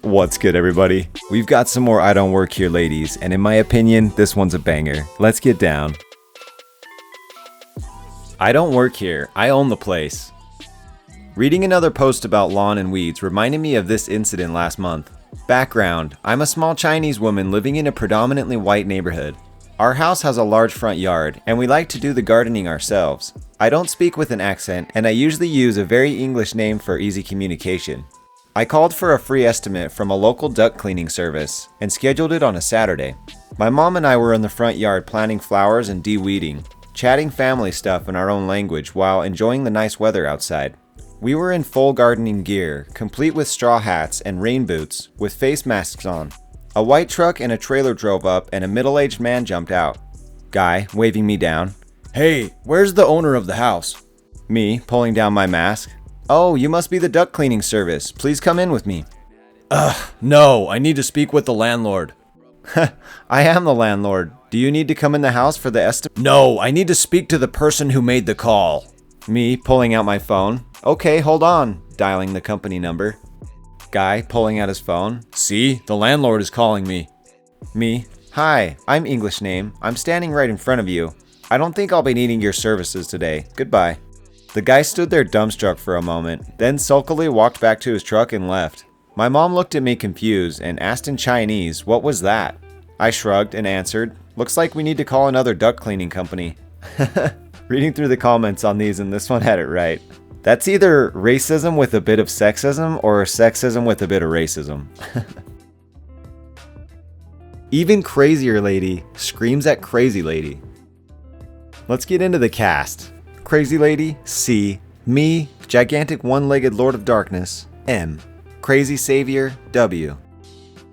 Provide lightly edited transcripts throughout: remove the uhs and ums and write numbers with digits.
What's good, everybody? We've got some more I Don't Work Here ladies, and in my opinion, this one's a banger. Let's get down. I don't work here, I own the place. Reading another post about lawn and weeds reminded me of this incident last month. Background: I'm a small Chinese woman living in a predominantly white neighborhood. Our house has a large front yard, and we like to do the gardening ourselves. I don't speak with an accent, and I usually use a very English name for easy communication. I called for a free estimate from a local duck cleaning service and scheduled it on a Saturday. My mom and I were in the front yard planting flowers and de-weeding, chatting family stuff in our own language while enjoying the nice weather outside. We were in full gardening gear, complete with straw hats and rain boots, with face masks on. A white truck and a trailer drove up and a middle-aged man jumped out. Guy, waving me down. Hey, where's the owner of the house? Me, pulling down my mask. Oh, you must be the duck cleaning service. Please come in with me. No, I need to speak with the landlord. I am the landlord. Do you need to come in the house for the estimate? No, I need to speak to the person who made the call. Me, pulling out my phone. Okay, hold on. Dialing the company number. Guy, pulling out his phone. See, the landlord is calling me. Me. Hi, I'm English name. I'm standing right in front of you. I don't think I'll be needing your services today. Goodbye. The guy stood there dumbstruck for a moment, then sulkily walked back to his truck and left. My mom looked at me confused and asked in Chinese, what was that? I shrugged and answered, looks like we need to call another duck cleaning company. Reading through the comments on these, and this one had it right. That's either racism with a bit of sexism or sexism with a bit of racism. Even crazier lady screams at crazy lady. Let's get into the cast. Crazy lady, C. Me, gigantic one-legged Lord of Darkness, M. Crazy savior, W.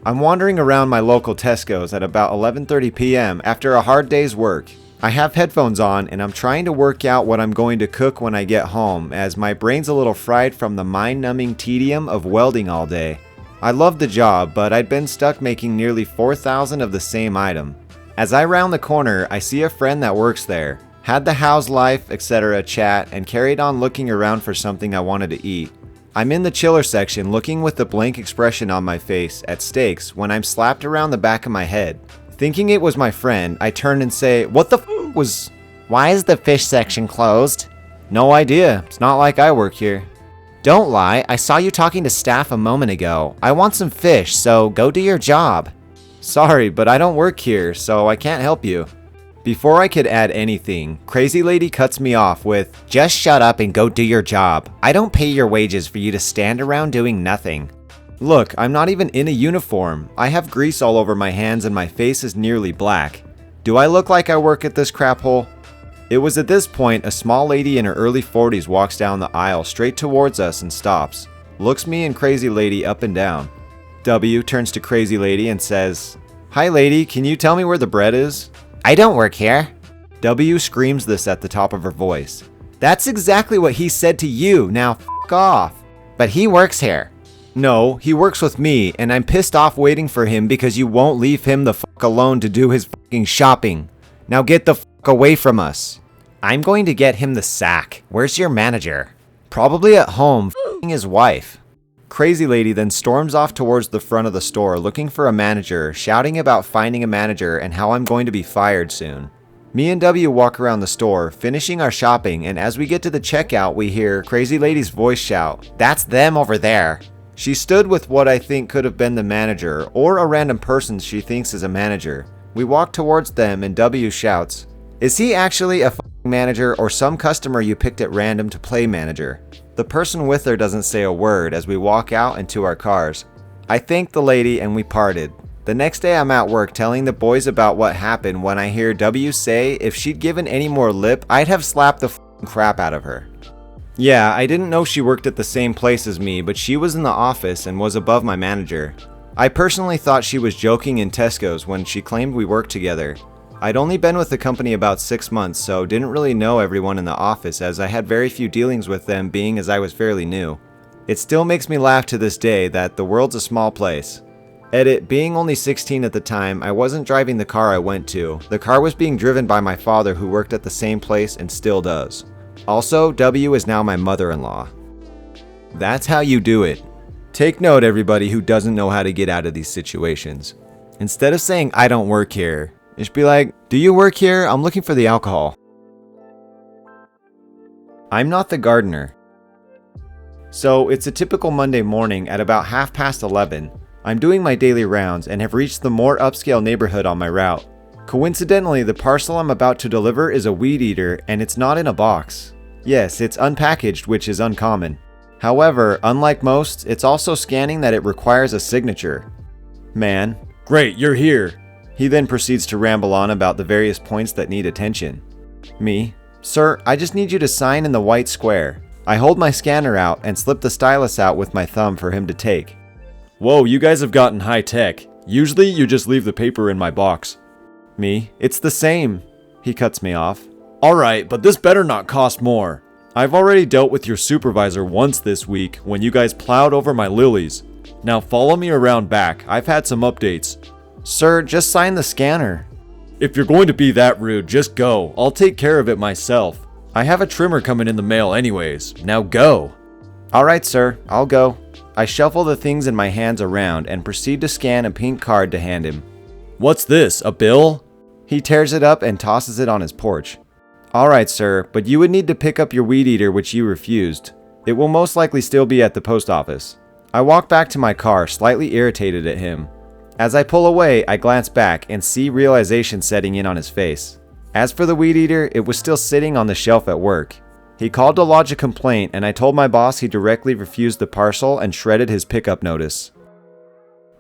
I'm wandering around my local Tesco's at about 11:30 p.m. after a hard day's work. I have headphones on and I'm trying to work out what I'm going to cook when I get home, as my brain's a little fried from the mind-numbing tedium of welding all day. I love the job, but I'd been stuck making nearly 4,000 of the same item. As I round the corner, I see a friend that works there. Had the how's life, etc. chat, and carried on looking around for something I wanted to eat. I'm in the chiller section looking with a blank expression on my face at steaks when I'm slapped around the back of my head. Thinking it was my friend, I turn and say, what the f was... Why is the fish section closed? No idea, it's not like I work here. Don't lie, I saw you talking to staff a moment ago. I want some fish, so go do your job. Sorry, but I don't work here, so I can't help you. Before I could add anything, crazy lady cuts me off with, just shut up and go do your job. I don't pay your wages for you to stand around doing nothing. Look, I'm not even in a uniform. I have grease all over my hands and my face is nearly black. Do I look like I work at this crap hole? It was at this point a small lady in her early 40s walks down the aisle straight towards us and stops. Looks me and crazy lady up and down. W turns to crazy lady and says, hi lady, can you tell me where the bread is? I don't work here. W screams this at the top of her voice. That's exactly what he said to you, now f*** off. But he works here. No, he works with me, and I'm pissed off waiting for him because you won't leave him the f*** alone to do his f***ing shopping. Now get the f*** away from us. I'm going to get him the sack. Where's your manager? Probably at home f***ing his wife. Crazy lady then storms off towards the front of the store looking for a manager, shouting about finding a manager and how I'm going to be fired soon. Me and W walk around the store, finishing our shopping, and as we get to the checkout, we hear crazy lady's voice shout, that's them over there. She stood with what I think could have been the manager, or a random person she thinks is a manager. We walk towards them and W shouts, is he actually a f***ing manager or some customer you picked at random to play manager? The person with her doesn't say a word as we walk out and to our cars. I thanked the lady and we parted. The next day I'm at work telling the boys about what happened when I hear W say if she'd given any more lip, I'd have slapped the f***ing crap out of her. Yeah, I didn't know she worked at the same place as me, but she was in the office and was above my manager. I personally thought she was joking in Tesco's when she claimed we worked together. I'd only been with the company about 6 months, so didn't really know everyone in the office as I had very few dealings with them being as I was fairly new. It still makes me laugh to this day that the world's a small place. Edit, being only 16 at the time, I wasn't driving the car I went to. The car was being driven by my father who worked at the same place and still does. Also, W is now my mother-in-law. That's how you do it. Take note, everybody who doesn't know how to get out of these situations. Instead of saying, I don't work here, you should be like, do you work here? I'm looking for the alcohol. I'm not the gardener. So it's a typical Monday morning at about 11:30. I'm doing my daily rounds and have reached the more upscale neighborhood on my route. Coincidentally, the parcel I'm about to deliver is a weed eater and it's not in a box. Yes, it's unpackaged, which is uncommon. However, unlike most, it's also scanning that it requires a signature. Man. Great, you're here. He then proceeds to ramble on about the various points that need attention. Me. Sir, I just need you to sign in the white square. I hold my scanner out and slip the stylus out with my thumb for him to take. Whoa, you guys have gotten high tech. Usually you just leave the paper in my box. Me. It's the same. He cuts me off. Alright, but this better not cost more. I've already dealt with your supervisor once this week when you guys plowed over my lilies. Now follow me around back. I've had some updates. Sir, just sign the scanner. If you're going to be that rude, just go. I'll take care of it myself. I have a trimmer coming in the mail anyways. Now go. Alright, sir. I'll go. I shuffle the things in my hands around and proceed to scan a pink card to hand him. What's this, a bill? He tears it up and tosses it on his porch. Alright, sir, but you would need to pick up your weed eater, which you refused. It will most likely still be at the post office. I walk back to my car, slightly irritated at him. As I pull away, I glance back and see realization setting in on his face. As for the weed eater, it was still sitting on the shelf at work. He called to lodge a complaint and I told my boss he directly refused the parcel and shredded his pickup notice.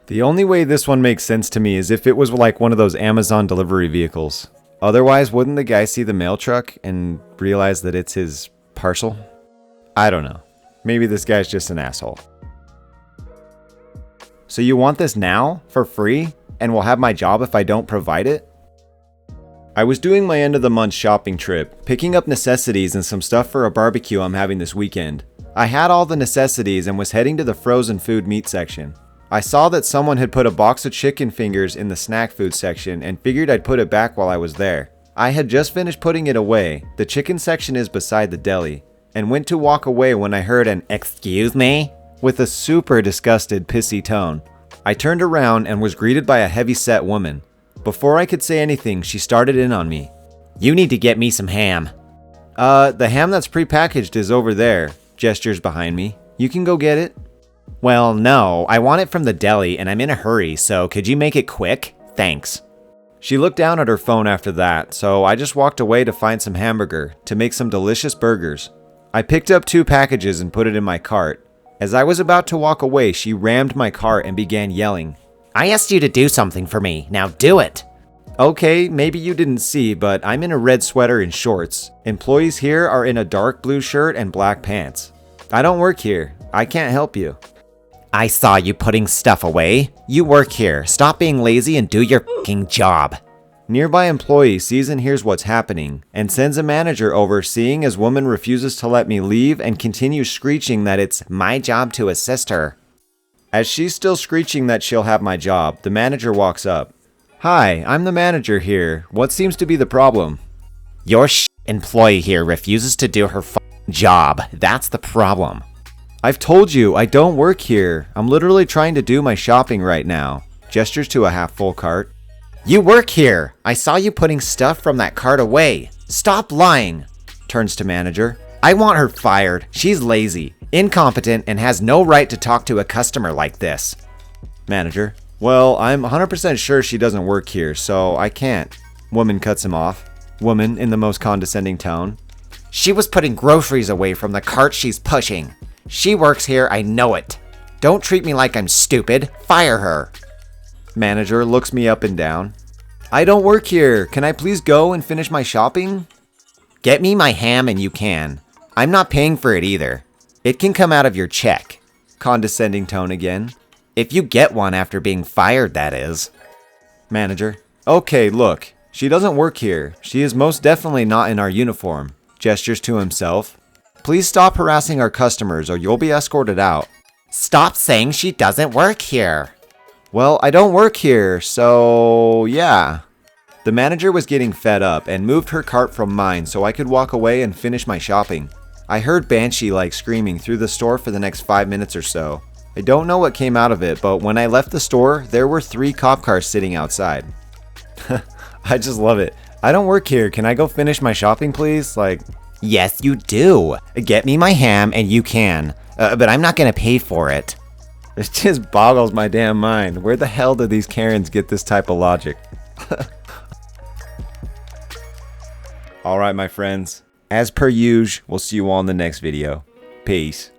The only way this one makes sense to me is if it was like one of those Amazon delivery vehicles. Otherwise, wouldn't the guy see the mail truck and realize that it's his parcel? I don't know. Maybe this guy's just an asshole. So you want this now, for free, and will have my job if I don't provide it? I was doing my end of the month shopping trip, picking up necessities and some stuff for a barbecue I'm having this weekend. I had all the necessities and was heading to the frozen food meat section. I saw that someone had put a box of chicken fingers in the snack food section and figured I'd put it back while I was there. I had just finished putting it away, the chicken section is beside the deli, and went to walk away when I heard an "Excuse me?" with a super disgusted, pissy tone. I turned around and was greeted by a heavy-set woman. Before I could say anything, she started in on me. You need to get me some ham. The ham that's prepackaged is over there, gestures behind me. You can go get it. Well, no, I want it from the deli and I'm in a hurry, so could you make it quick? Thanks. She looked down at her phone after that, so I just walked away to find some hamburger to make some delicious burgers. I picked up 2 packages and put it in my cart. As I was about to walk away, she rammed my cart and began yelling. I asked you to do something for me, now do it. Okay, maybe you didn't see, but I'm in a red sweater and shorts. Employees here are in a dark blue shirt and black pants. I don't work here. I can't help you. I saw you putting stuff away. You work here. Stop being lazy and do your fucking job. Nearby employee sees and hears what's happening and sends a manager over, seeing as woman refuses to let me leave and continues screeching that it's my job to assist her. As she's still screeching that she'll have my job, the manager walks up. Hi, I'm the manager here. What seems to be the problem? Your employee here refuses to do her job. That's the problem. I've told you, I don't work here. I'm literally trying to do my shopping right now. Gestures to a half-full cart. You work here. I saw you putting stuff from that cart away. Stop lying. Turns to manager. I want her fired. She's lazy, incompetent, and has no right to talk to a customer like this. Manager. Well, I'm 100% sure she doesn't work here, so I can't. Woman cuts him off. Woman in the most condescending tone. She was putting groceries away from the cart she's pushing. She works here, I know it. Don't treat me like I'm stupid. Fire her. Manager looks me up and down. I don't work here. Can I please go and finish my shopping? Get me my ham and you can. I'm not paying for it either. It can come out of your check. Condescending tone again. If you get one after being fired, that is. Manager. Okay, look. She doesn't work here. She is most definitely not in our uniform. Gestures to himself. Please stop harassing our customers or you'll be escorted out. Stop saying she doesn't work here. Well, I don't work here, so yeah. The manager was getting fed up and moved her cart from mine so I could walk away and finish my shopping. I heard Banshee-like screaming through the store for the next 5 minutes or so. I don't know what came out of it, but when I left the store, there were 3 cop cars sitting outside. I just love it. I don't work here. Can I go finish my shopping, please? Like, Yes, you do. Get me my ham and you can. But I'm not gonna pay for it. it just boggles my damn mind. Where the hell do these Karens get this type of logic? Alright, my friends. As per usual, we'll see you all in the next video. Peace.